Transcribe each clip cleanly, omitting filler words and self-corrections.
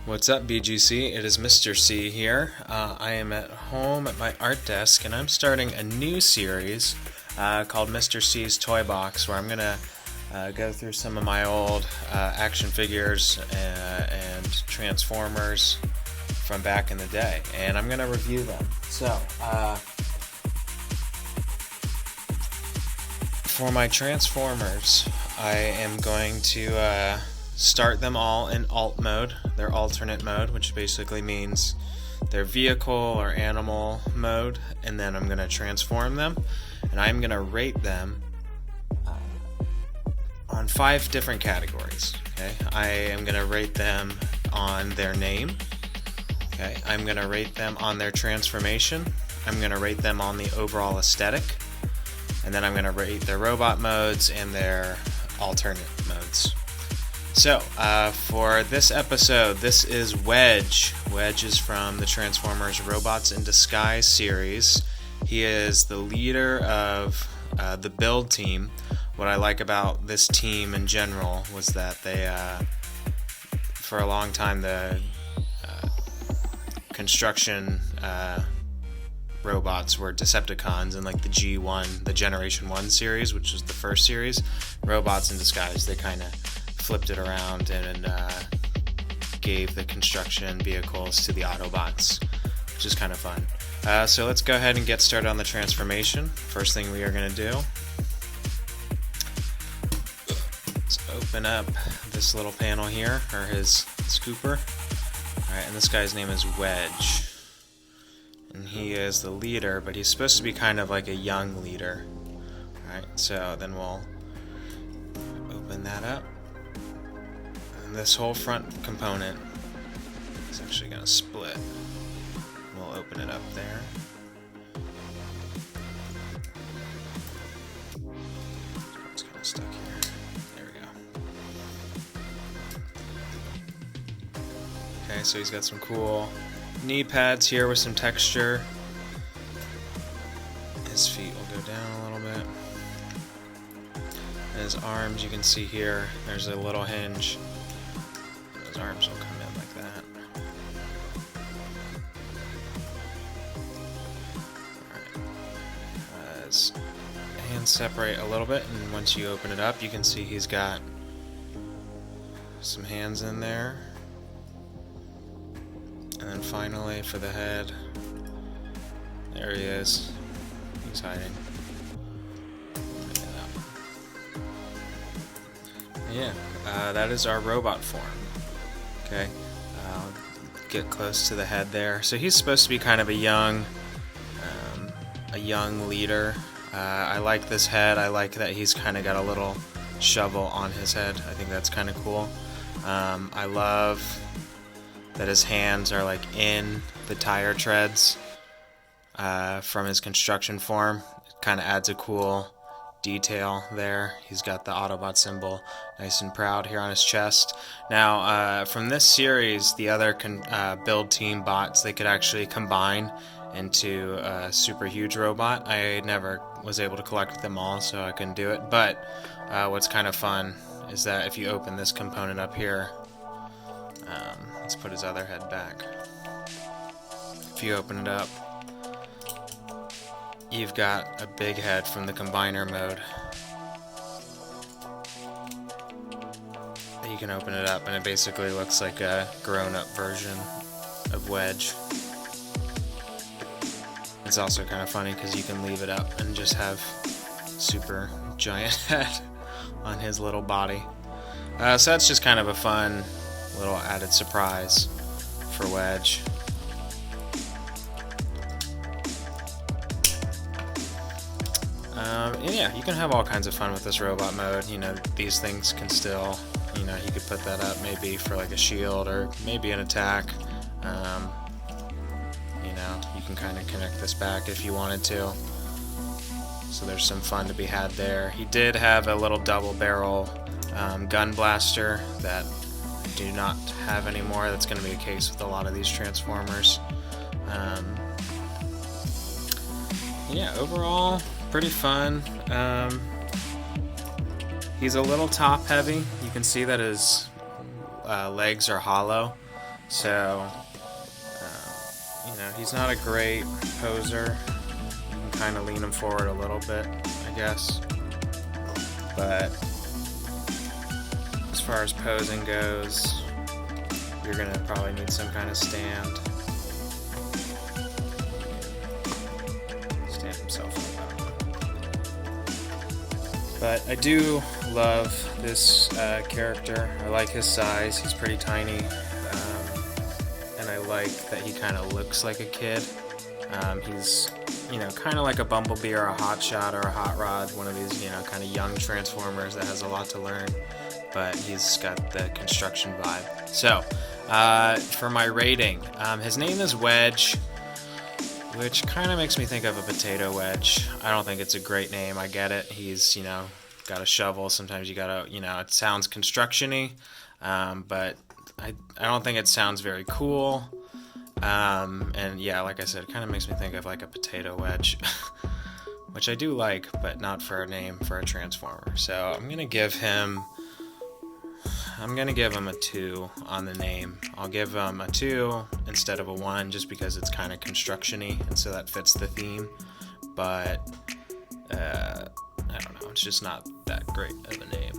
What's up, BGC? It is Mr. C here. I am at home at my art desk, and I'm starting a new series called Mr. C's Toy Box, where I'm going to go through some of my old action figures and Transformers from back in the day, and I'm going to review them. So, for my Transformers, I am going to start them all in alt mode, their alternate mode, which basically means their vehicle or animal mode, and then I'm going to transform them, and I'm going to rate them on 5 different categories. Okay, I am going to rate them on their name. Okay, I'm going to rate them on their transformation. I'm going to rate them on the overall aesthetic, and then I'm going to rate their robot modes and their alternate modes. So, for this episode, this is Wedge. Wedge is from the Transformers Robots in Disguise series. He is the leader of the build team. What I like about this team in general was that they, for a long time, the construction robots were Decepticons in like the G1, the Generation 1 series, which was the first series. Robots in Disguise, they kind of flipped it around and gave the construction vehicles to the Autobots, which is kind of fun. So let's go ahead and get started on the transformation. First thing we are going to do is open up this little panel here, or his scooper. Alright, and this guy's name is Wedge. And he is the leader, but he's supposed to be kind of like a young leader. Alright, so then we'll open that up. This whole front component is actually going to split. We'll open it up there. It's kind of stuck here. There we go. Okay, so he's got some cool knee pads here with some texture. His feet will go down a little bit. And his arms, you can see here, there's a little hinge. His arms will come in like that. Alright. His hands separate a little bit, and once you open it up, you can see he's got some hands in there. And then finally, for the head, there he is. He's hiding. Yeah, that is our robot form. Okay, get close to the head there. So he's supposed to be kind of a young leader. I like this head. I like that he's kind of got a little shovel on his head. I think that's kind of cool. I love that his hands are like in the tire treads from his construction form. It kind of adds a cool detail there. He's got the Autobot symbol nice and proud here on his chest. Now, from this series, the other build team bots, they could actually combine into a super huge robot. I never was able to collect them all, so I couldn't do it. But what's kind of fun is that if you open this component up here, let's put his other head back. If you open it up, you've got a big head from the combiner mode. You can open it up and it basically looks like a grown-up version of Wedge. It's also kind of funny because you can leave it up and just have super giant head on his little body. So that's just kind of a fun little added surprise for Wedge. Yeah, you can have all kinds of fun with this robot mode. You know, these things can still, you know, you could put that up maybe for like a shield or maybe an attack. You know, you can kind of connect this back if you wanted to. So there's some fun to be had there. He did have a little double barrel gun blaster that I do not have anymore. That's going to be the case with a lot of these Transformers. Yeah, overall, pretty fun. He's a little top heavy. You can see that his legs are hollow, So, he's not a great poser. You can kind of lean him forward a little bit, I guess. But as far as posing goes, you're going to probably need some kind of stand. Stand himself up. But I do love this character. I like his size. He's pretty tiny. And I like that he kind of looks like a kid. He's, kind of like a Bumblebee or a Hotshot or a Hot Rod, one of these, kind of young Transformers that has a lot to learn, but he's got the construction vibe. So, for my rating, his name is Wedge, which kind of makes me think of a potato wedge. I don't think it's a great name. I get it. He's, got a shovel. Sometimes you gotta, it sounds construction-y, but I don't think it sounds very cool. And yeah, like I said, it kind of makes me think of like a potato wedge, which I do like, but not for a name for a Transformer. So I'm gonna give him a 2 on the name. I'll give him a 2 instead of a 1, just because it's kind of construction-y, and so that fits the theme. But I don't know, it's just not that great of a name.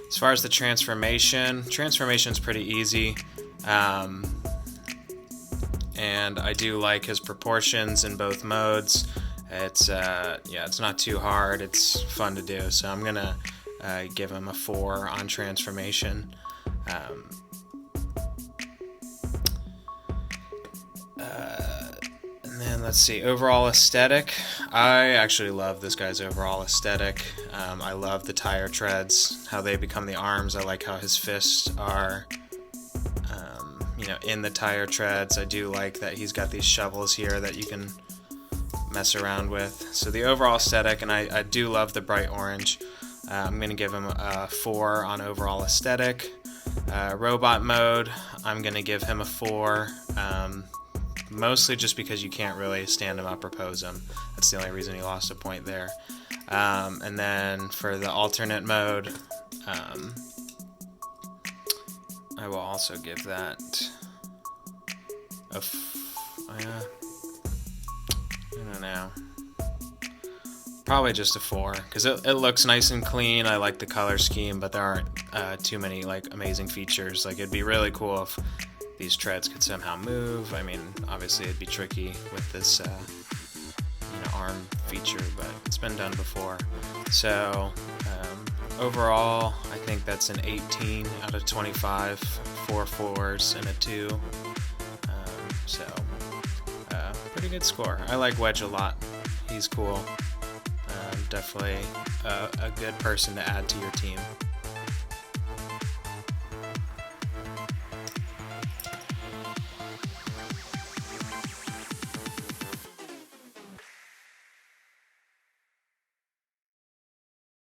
As far as the transformation's pretty easy. And I do like his proportions in both modes. It's not too hard. It's fun to do. So I'm gonna give him a 4 on transformation. And then let's see, overall aesthetic. I actually love this guy's overall aesthetic. I love the tire treads, how they become the arms. I like how his fists are in the tire treads. I do like that he's got these shovels here that you can mess around with. So the overall aesthetic, and I do love the bright orange. I'm going to give him a 4 on overall aesthetic. Robot mode, I'm going to give him a 4. Mostly just because you can't really stand him up or pose him. That's the only reason he lost a point there. And then for the alternate mode, I will also give that I don't know. Probably just a 4, because it looks nice and clean. I like the color scheme, but there aren't too many amazing features. It'd be really cool if these treads could somehow move. I mean, obviously it'd be tricky with this arm feature, but it's been done before. So overall, I think that's an 18 out of 25, 4 4s and a 2. Pretty good score. I like Wedge a lot. He's cool. Definitely a good person to add to your team.